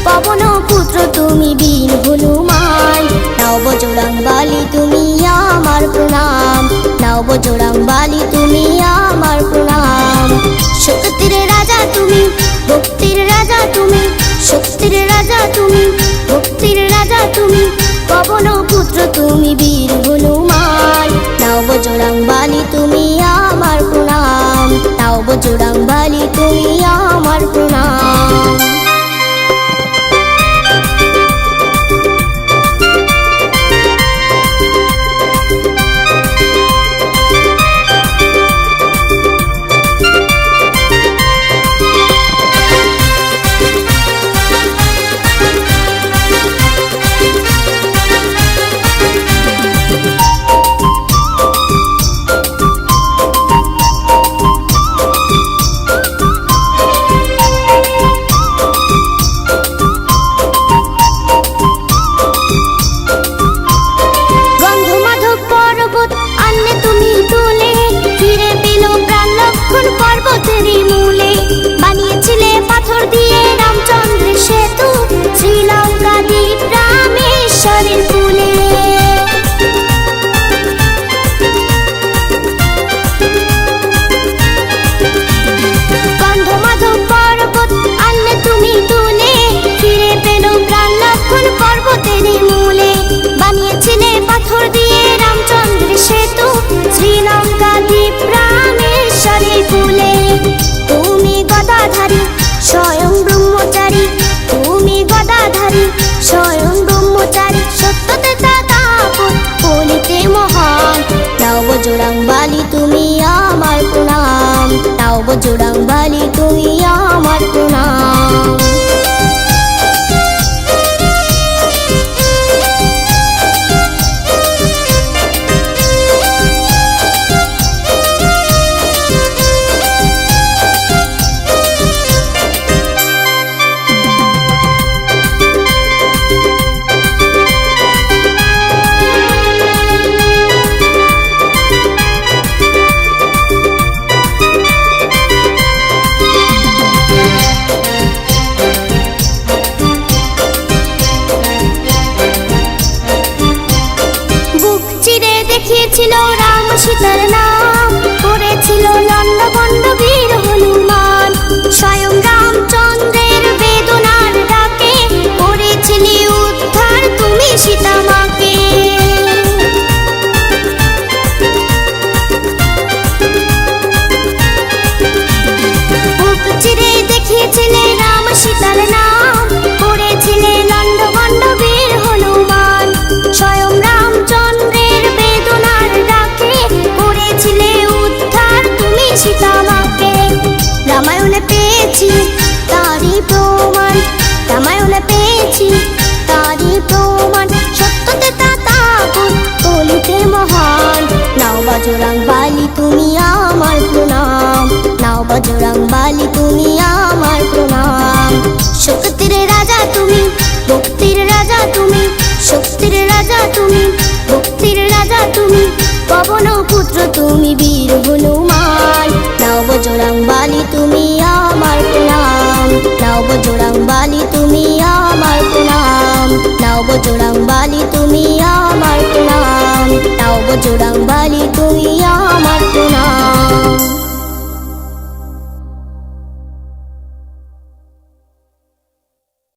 পবন পুত্র তুমি বীর হনুমান। নাও বজরং বলী তুমি আমার প্রণাম, নাও বজরং বলী তুমি আমার প্রণাম। শক্তির রাজা তুমি, ভক্তির রাজা তুমি, শক্তির রাজা তুমি, ভক্তির রাজা তুমি, পবন পুত্র তুমি বীর হনুমান। নাও বজরং বলী তুমি আমার প্রণাম, নাও বজরং বলী তুমি আমার প্রণাম। পর্বতেরই মূলে বানিয়েছিলে পাথর দিয়ে রামচন্দ্রের সেতু, শ্রীলঙ্কা দ্বীপ রামেশ্বরের কূলে। গন্ধমাধব পর্বত আনলে তুমি তুলে, ফিরে পেল প্রাণ লক্ষণ পর্বতেরই মূলে। বানিয়েছিলে পাথর দিয়ে রামচন্দ্রের সেতু, শ্রীলঙ্কা দ্বীপ রামেশ্বরের কূলে। তুমি গদাধারী স্বয়ং ব্রহ্মচারী, তুমি গদাধারী স্বয়ং ব্রহ্মচারী, সত্যতে তাপস বলিতে মহান। নাও বজরং বলী তুমি আমার প্রণাম, নাও বজরং বলী তুমি আমার প্রণাম। দেখিয়েছিল রাম সীতার নাম, করেছিল লণ্ডভণ্ড বীর হনুমান। স্বয়ং রামচন্দ্রের বেদনার ডাকে করেছিলি উদ্ধার তুমি সীতা মাকে। বুক চিরে দেখিয়েছিলে রাম সীতার নাম, করেছিলে লণ্ডভণ্ড বীর হনুমান। স্বয়ং রামচন্দ্রের বেদনার ডাকে করেছিলে উদ্ধার তুমি সীতা মাকে। রামায়ণে পেয়েছি তারই প্রমাণ, রামায়ণে পেয়েছি তারই প্রমাণ, সত্যতে তাপস বলিতে মহান। নাও বজরং বলী তুমি আমার প্রণাম, নাও বজরং বলী